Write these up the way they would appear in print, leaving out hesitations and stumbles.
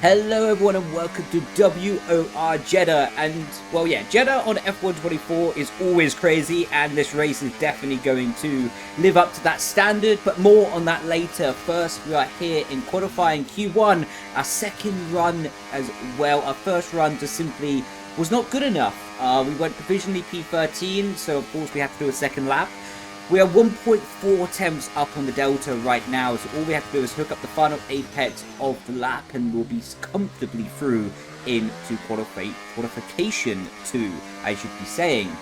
Hello everyone and welcome to WOR Jeddah, and well yeah, Jeddah on F124 is always crazy and this race is definitely going to live up to that standard, but more on that later. First, we are here in qualifying Q1, our second run as well. Our first run just simply was not good enough. We went provisionally P13, so of course we have to do a second lap. We are 1.4 attempts up on the Delta right now, so all we have to do is hook up the final apex of the lap and we'll be comfortably through into qualification 2, I should be saying.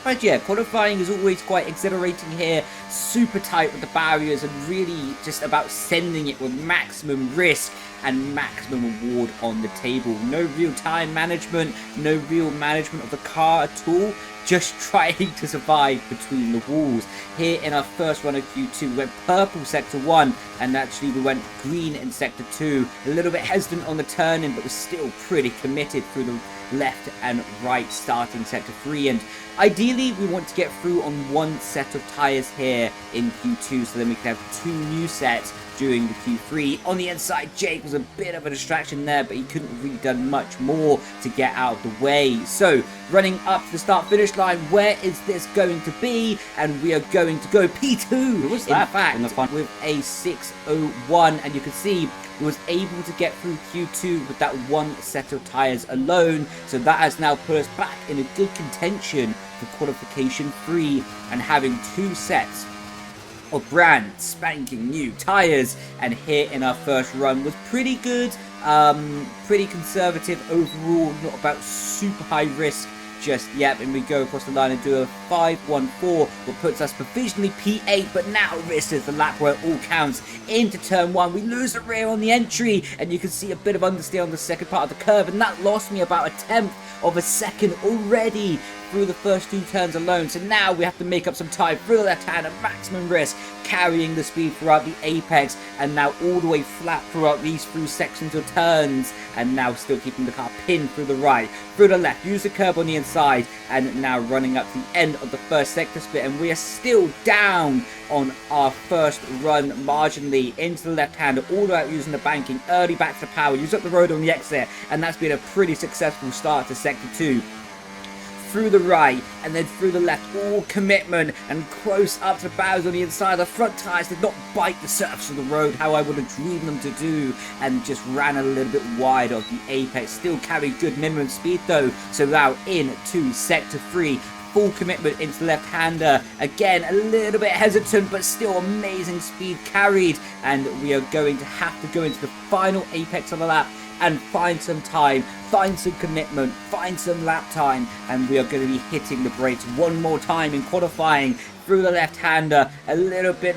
But yeah, qualifying is always quite exhilarating here, super tight with the barriers and really just about sending it with maximum risk and maximum reward on the table. No real time management, no real management of the car at all, just trying to survive between the walls. Here in our first run of Q2, we went purple sector 1 and actually we went green in sector 2. A little bit hesitant on the turn-in, but we're still pretty committed through the left and right starting sector 3, and ideally we want to get through on one set of tyres here in Q2 so then we can have 2 new sets during the Q3. On the inside, Jake was a bit of a distraction there, but he couldn't have really done much more to get out of the way. So running up to the start-finish line, where is this going to be? And we are going to go P2. Who was that? In fact, with a 6:01, and you can see he was able to get through Q2 with that one set of tyres alone. So that has now put us back in a good contention for qualification 3 and having 2 sets of brand spanking new tyres. And here in our first run was pretty good, pretty conservative overall, not about super high risk just yet, and we go across the line and do a 5:14, what puts us provisionally P8, but now this is the lap where it all counts. Into turn 1, we lose the rear on the entry, and you can see a bit of understeer on the second part of the curve, and that lost me about 1/10 of a second already through the first 2 turns alone. So now we have to make up some time through the left hand at maximum risk, carrying the speed throughout the apex, and now all the way flat throughout these through sections of turns, and now still keeping the car pinned through the right, through the left, use the curb on the inside, and now running up to the end of the first sector split, and we are still down on our first run marginally into the left hand, all the way out using the banking, early back to the power, use up the road on the exit, and that's been a pretty successful start to sector 2. Through the right and then through the left, all commitment and close up to the barriers on the inside. The front tyres did not bite the surface of the road how I would have dreamed them to do, and just ran a little bit wide of the apex. Still carried good minimum speed though, so now into sector 3. Full commitment into the left-hander. Again, a little bit hesitant, but still amazing speed carried, and we are going to have to go into the final apex of the lap and find some time, find some commitment, find some lap time, and we are going to be hitting the brakes one more time in qualifying through the left-hander. A little bit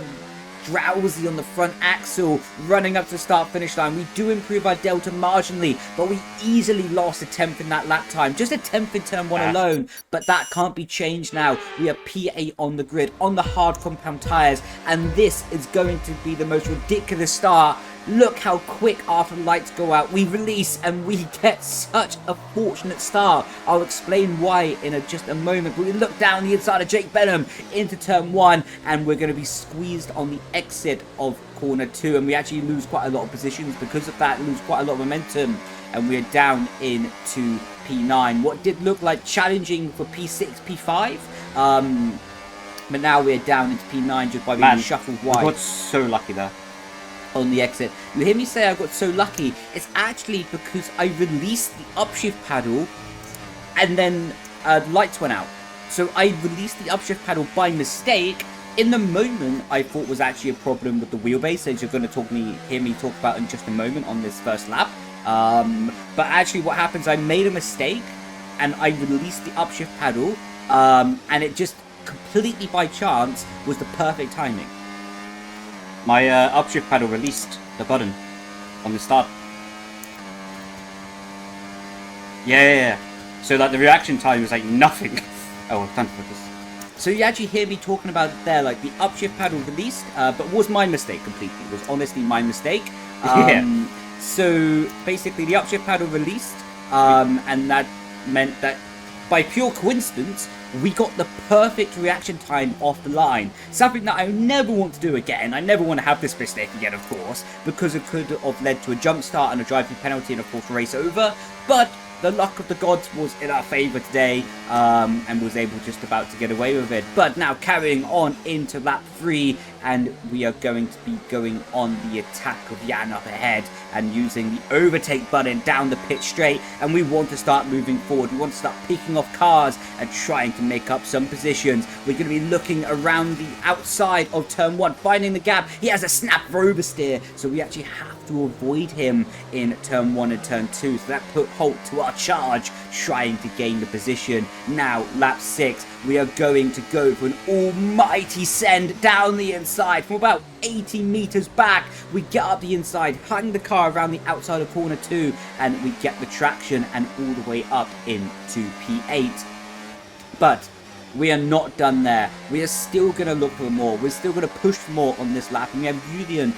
drowsy on the front axle, running up to the start-finish line. We do improve our delta marginally, but we easily lost a 10th in that lap time, just a 10th in turn 1 alone, but that can't be changed now. We are P8 on the grid, on the hard compound tyres, and this is going to be the most ridiculous start. Look how quick after the lights go out we release and we get such a fortunate start. I'll explain why in just a moment, but we look down the inside of Jake Benham into turn 1 and we're going to be squeezed on the exit of corner 2, and we actually lose quite a lot of positions because of that, lose quite a lot of momentum, and we're down into P9. What did look like challenging for P6, P5, but now we're down into P9 just by being shuffled wide. I got so lucky there on the exit. You hear me say I got so lucky? It's actually because I released the upshift paddle and then the lights went out. So I released the upshift paddle by mistake in the moment I thought was actually a problem with the wheelbase, as you're going to hear me talk about in just a moment on this first lap. But actually what happens, I made a mistake and I released the upshift paddle, and it just completely by chance was the perfect timing. My upshift paddle released the button on the start. Yeah. So like the reaction time was like nothing. Oh, time to focus. So you actually hear me talking about it there, like the upshift paddle released, but was my mistake completely. It was honestly my mistake. Yeah. So basically the upshift paddle released, and that meant that by pure coincidence, we got the perfect reaction time off the line. Something that I never want to do again. I never want to have this mistake again, of course, because it could have led to a jump start and a driving penalty and, of course, race over. But the luck of the gods was in our favour today, and was able just about to get away with it. But now carrying on into lap 3, and we are going to be going on the attack of Jan up ahead and using the overtake button down the pit straight, and we want to start moving forward. We want to start picking off cars and trying to make up some positions. We're going to be looking around the outside of turn 1, finding the gap. He has a snap for oversteer, so we actually have to avoid him in turn 1 and turn 2, so that put halt to our charge, trying to gain the position. Now lap 6, we are going to go for an almighty send down the inside from about 80 meters back. We get up the inside, hang the car around the outside of corner 2, and we get the traction and all the way up into P8. But we are not done there. We are still going to look for more. We're still going to push for more on this lap, and we have Julian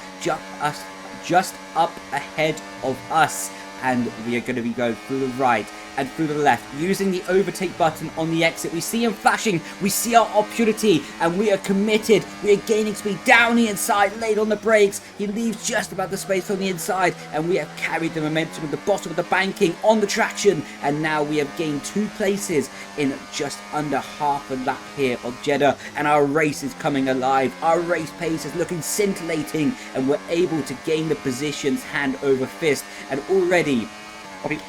just up ahead of us, and we are going to be going through the right and through the left, using the overtake button on the exit. We see him flashing, we see our opportunity, and we are committed. We are gaining speed down the inside, late on the brakes. He leaves just about the space on the inside, and we have carried the momentum at the bottom of the banking on the traction, and now we have gained 2 places in just under half a lap here of Jeddah, and our race is coming alive. Our race pace is looking scintillating, and we're able to gain the positions hand over fist, and already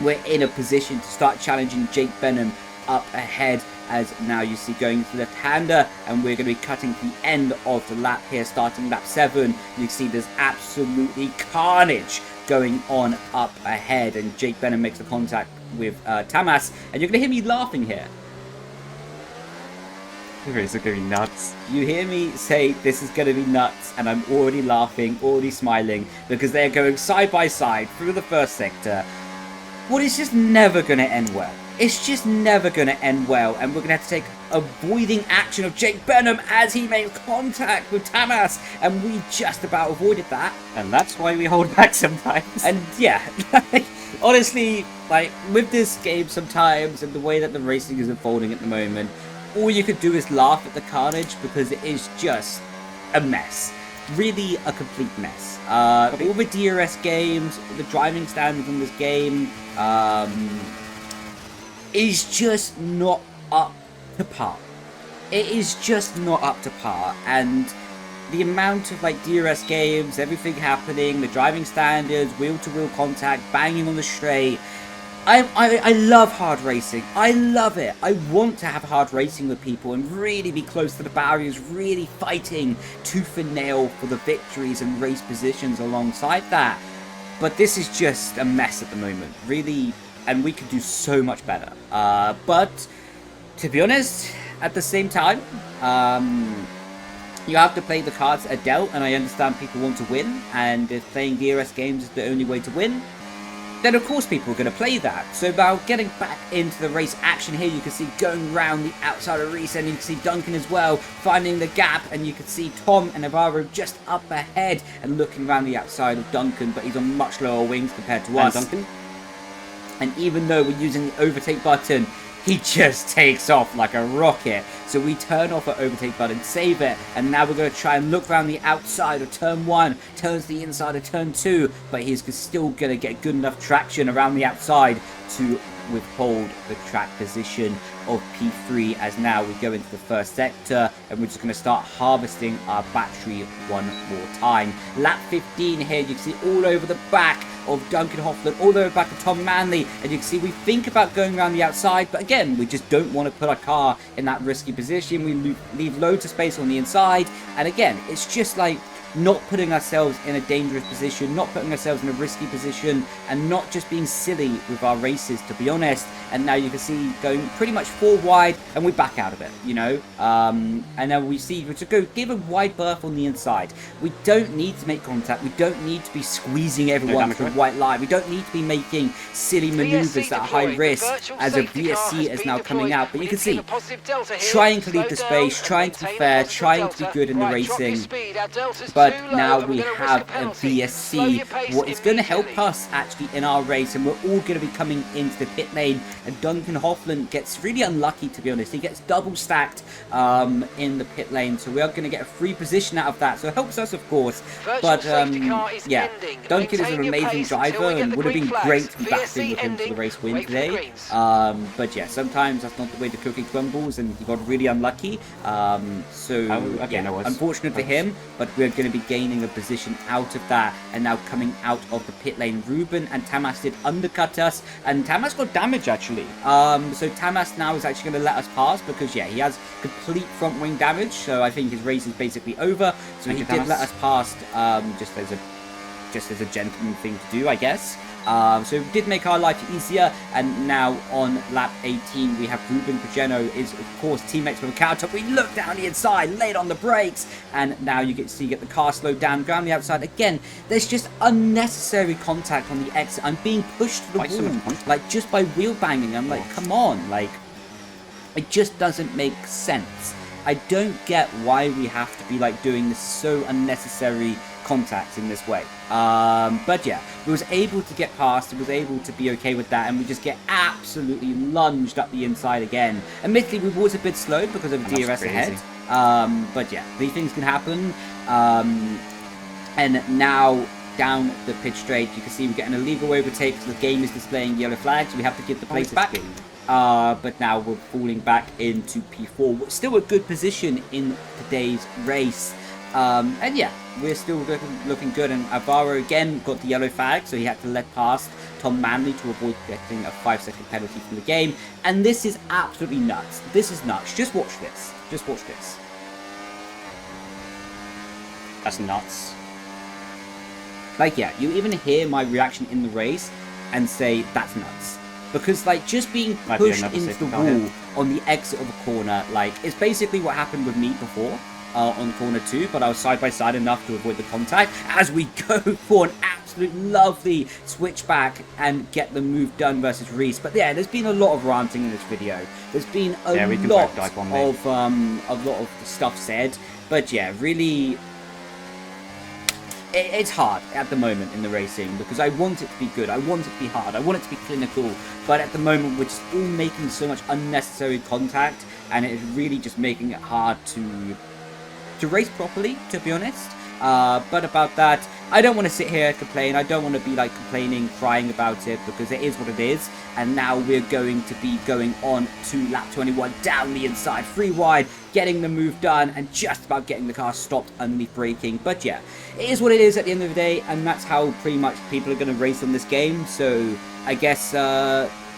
we're in a position to start challenging Jake Benham up ahead, as now you see going to left-hander, and we're going to be cutting to the end of the lap here, starting lap 7. You can see there's absolutely carnage going on up ahead, and Jake Benham makes the contact with Tamas, and you're going to hear me laughing here. This is going to be nuts. You hear me say this is going to be nuts, and I'm already laughing, already smiling, because they're going side by side through the first sector. Well, it's just never going to end well. It's just never going to end well, and we're going to have to take avoiding action of Jake Benham as he made contact with Tamas, and we just about avoided that. And that's why we hold back sometimes. And yeah, honestly, like with this game sometimes, and the way that the racing is unfolding at the moment, all you could do is laugh at the carnage, because it is just a mess. Really a complete mess. All the DRS games, the driving standards in this game is just not up to par. It is just not up to par, and the amount of like DRS games, everything happening, the driving standards, wheel-to-wheel contact, banging on the straight. I love hard racing. I love it. I want to have hard racing with people and really be close to the barriers, really fighting tooth and nail for the victories and race positions alongside that. But this is just a mess at the moment, really, and we could do so much better. But to be honest, at the same time, you have to play the cards that are dealt, and I understand people want to win, and if playing DRS games is the only way to win, then of course people are going to play that. So now getting back into the race action here, you can see going round the outside of Reese, and you can see Duncan as well finding the gap, and you can see Tom and Navarro just up ahead and looking around the outside of Duncan, but he's on much lower wings compared to us. Duncan. And even though we're using the overtake button, he just takes off like a rocket. So we turn off our overtake button, save it, and now we're going to try and look around the outside of turn 1, turns the inside of turn 2, but he's still going to get good enough traction around the outside to withhold the track position of P3, as now we go into the first sector, and we're just going to start harvesting our battery one more time. Lap 15 here, you can see all over the back of Duncan Hoffman, all the way back to Tom Manley, and you can see we think about going around the outside, but again, we just don't want to put our car in that risky position. We leave loads of space on the inside, and again, it's just like not putting ourselves in a dangerous position, not putting ourselves in a risky position, and not just being silly with our races, to be honest. And now you can see going pretty much 4 wide, and we back out of it, you know. And now we see to go give a wide berth on the inside. We don't need to make contact. We don't need to be squeezing everyone to the white line. We don't need to be making silly maneuvers that are high risk, as a VSC is now coming out. But you can see, trying to leave the space, trying to be fair, trying to be good in the racing. But but now we have a VSC, what is going to help us actually in our race, and we're all going to be coming into the pit lane, and Duncan Hoffman gets really unlucky, to be honest. He gets double stacked in the pit lane, so we are going to get a free position out of that, so it helps us, of course. But yeah, Duncan is an amazing driver and would have been great to be battling with him for the race win today. But yeah, sometimes that's not the way the cookie crumbles, and he got really unlucky. Unfortunate for him, but we're going to be gaining a position out of that, and now coming out of the pit lane, Ruben and Tamas did undercut us, and Tamas got damage actually. So Tamas now is actually going to let us pass because yeah, he has complete front wing damage, so I think his race is basically over. So he did let us pass just as a gentleman thing to do, I guess. So it did make our life easier, and now on lap 18 we have Ruben Pageno is of course teammates with a counter. We look down the inside, laid on the brakes, and now you get the car slowed down, go on the outside again. There's just unnecessary contact on the exit. I'm being pushed to the wall, like just by wheel banging. I'm like, come on, like it just doesn't make sense. I don't get why we have to be like doing this so unnecessary contact in this way. But yeah, we was able to get past, we was able to be okay with that, and we just get absolutely lunged up the inside again. Admittedly, we was a bit slow because of DRS ahead. But yeah, these things can happen. And now down the pitch straight, you can see we're getting a legal overtake because the game is displaying yellow flags. We have to give the place back. But now we're falling back into P4. Still a good position in today's race. And yeah, we're still looking good. And Alvaro again got the yellow flag, so he had to let past Tom Manley to avoid getting a 5-second penalty from the game. And this is absolutely nuts. This is nuts. Just watch this. Just watch this. That's nuts. Like, yeah, you even hear my reaction in the race and say, that's nuts. Because, like, just being pushed into the wall on the exit of a corner, like, it's basically what happened with me before on corner 2, but I was side by side enough to avoid the contact as we go for an absolute lovely switchback and get the move done versus Reese. But yeah, there's been a lot of ranting in this video. There's been a lot of stuff said, but yeah, really, it's hard at the moment in the racing because I want it to be good, I want it to be hard, I want it to be clinical, but at the moment we're just all making so much unnecessary contact, and it's really just making it hard to race properly, to be honest. But about that, I don't want to sit here and complain. I don't want to be like complaining, crying about it, because it is what it is. And now we're going to be going on to lap 21 down the inside, 3 wide, getting the move done and just about getting the car stopped underneath braking. But yeah, it is what it is at the end of the day, and that's how pretty much people are going to race on this game. So I guess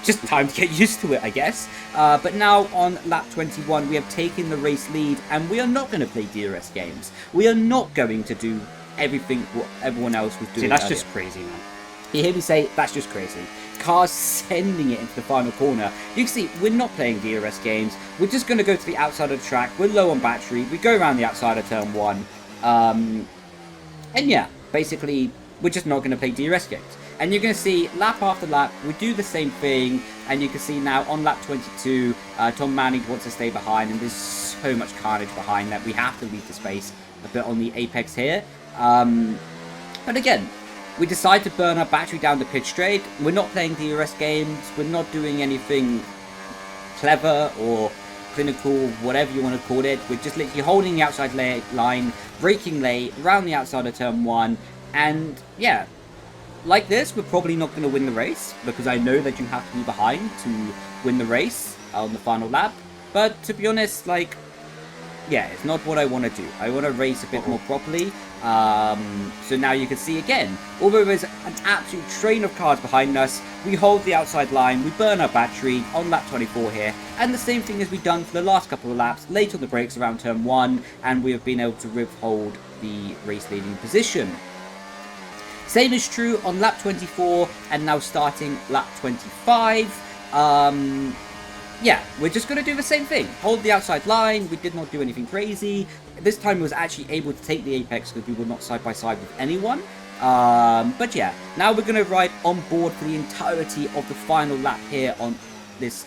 just time to get used to it, I guess. But now on lap 21, we have taken the race lead, and we are not going to play DRS games. We are not going to do everything what everyone else was doing. See, that's just crazy, man. You hear me say, that's just crazy. Cars sending it into the final corner. You can see, we're not playing DRS games. We're just going to go to the outside of the track. We're low on battery. We go around the outside of turn 1. And yeah, basically, we're just not going to play DRS games. And you're going to see lap after lap, we do the same thing, and you can see now on lap 22, Tom Manley wants to stay behind, and there's so much carnage behind that we have to leave the space a bit on the apex here. But again, we decide to burn our battery down the pitch straight. We're not playing DRS games, we're not doing anything clever or clinical, whatever you want to call it. We're just literally holding the outside line, braking late, around the outside of turn 1, and yeah, like this, we're probably not going to win the race, because I know that you have to be behind to win the race on the final lap. But to be honest, like, yeah, it's not what I want to do. I want to race a bit more properly. So now you can see again, although there's an absolute train of cars behind us, we hold the outside line, we burn our battery on lap 24 here, and the same thing as we've done for the last couple of laps, late on the brakes around turn 1, and we have been able to withhold the race leading position. Same is true on lap 24 and now starting lap 25. Yeah, we're just going to do the same thing. Hold the outside line. We did not do anything crazy. This time we was actually able to take the apex because we were not side by side with anyone. But yeah, now we're going to ride on board for the entirety of the final lap here on this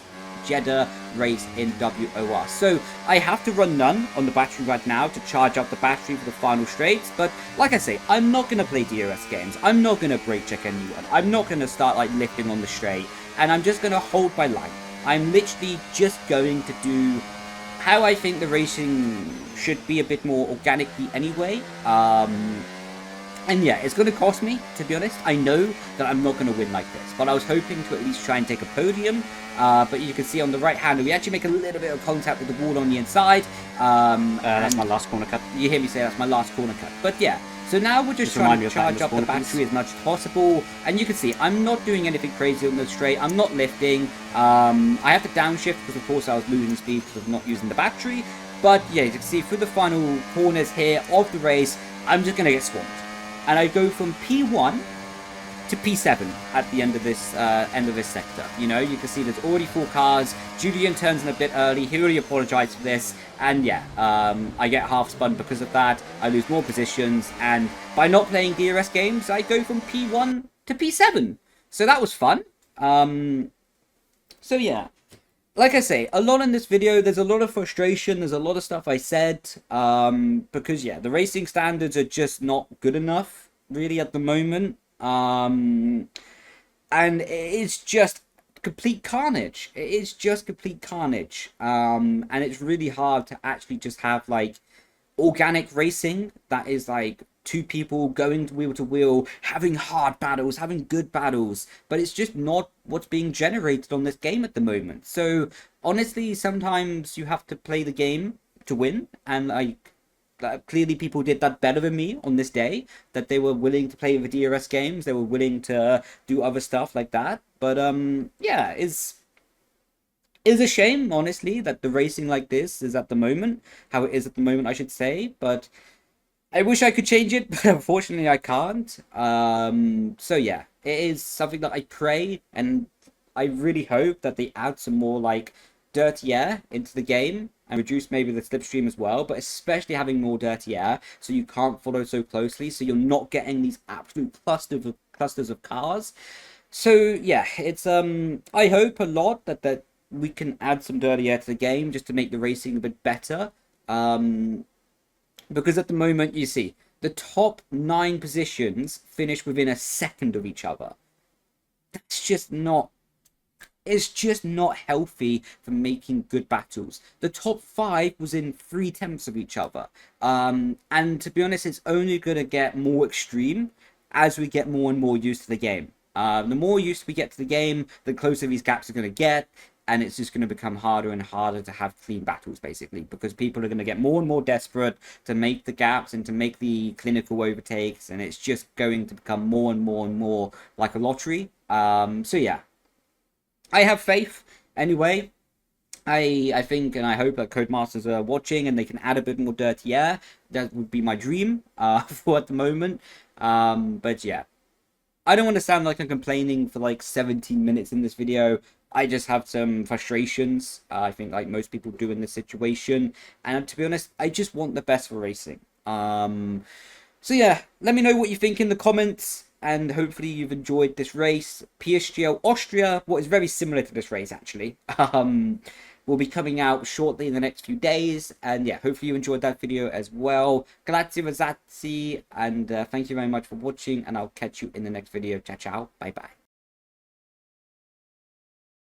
Jeddah race in WOR. So I have to run none on the battery right now to charge up the battery for the final straights, but like I say, I'm not going to play DRS games, I'm not going to brake check anyone, I'm not going to start like lifting on the straight, and I'm just going to hold my line. I'm literally just going to do how I think the racing should be a bit more organically anyway. And yeah, it's going to cost me, to be honest. I know that I'm not going to win like this, but I was hoping to at least try and take a podium. But you can see on the right hand, we actually make a little bit of contact with the wall on the inside. That's my last corner cut. You hear me say that's my last corner cut. But yeah, so now we're just trying to charge up the battery as much as possible. And you can see I'm not doing anything crazy on the straight. I'm not lifting. I have to downshift because, of course, I was losing speed because of not using the battery. But yeah, you can see through the final corners here of the race, I'm just going to get swamped. And I go from P1 to P7 at the end of this sector. You know, you can see there's already 4 cars. Julian turns in a bit early. He already apologized for this. And yeah, I get half spun because of that. I lose more positions. And by not playing DRS games, I go from P1 to P7. So that was fun. So yeah. Like I say, a lot in this video, there's a lot of frustration, there's a lot of stuff I said, because, yeah, the racing standards are just not good enough, really, at the moment, and it's just complete carnage. It is just complete carnage, and it's really hard to actually just have, like, organic racing that is, like, 2 people going wheel to wheel, having hard battles, having good battles, but it's just not what's being generated on this game at the moment. So honestly, sometimes you have to play the game to win, and like clearly people did that better than me on this day, that they were willing to play the DRS games, they were willing to do other stuff like that. But yeah, it's a shame, honestly, that the racing like this is at the moment how it is at the moment, I should say. But I wish I could change it, but unfortunately I can't. So yeah, it is something that I pray, and I really hope that they add some more like dirty air into the game and reduce maybe the slipstream as well, but especially having more dirty air so you can't follow so closely, so you're not getting these absolute clusters of cars. So yeah, it's I hope a lot that we can add some dirty air to the game just to make the racing a bit better. Because at the moment, you see, the top 9 positions finish within a second of each other. That's just not... It's just not healthy for making good battles. The top 5 was in 3/10 of each other. And to be honest, it's only going to get more extreme as we get more and more used to the game. The more used we get to the game, the closer these gaps are going to get. And it's just going to become harder and harder to have clean battles, basically, because people are going to get more and more desperate to make the gaps and to make the clinical overtakes, and it's just going to become more and more and more like a lottery. So yeah, I have faith anyway. I think and I hope that Codemasters are watching and they can add a bit more dirty air. That would be my dream for at the moment. But yeah, I don't want to sound like I'm complaining for like 17 minutes in this video. I just have some frustrations, I think like most people do in this situation. And to be honest, I just want the best for racing. So yeah, let me know what you think in the comments. And hopefully you've enjoyed this race. PSGL Austria, what is very similar to this race actually, will be coming out shortly in the next few days. And yeah, hopefully you enjoyed that video as well. Grazie ragazzi, and thank you very much for watching. And I'll catch you in the next video. Ciao, ciao. Bye-bye.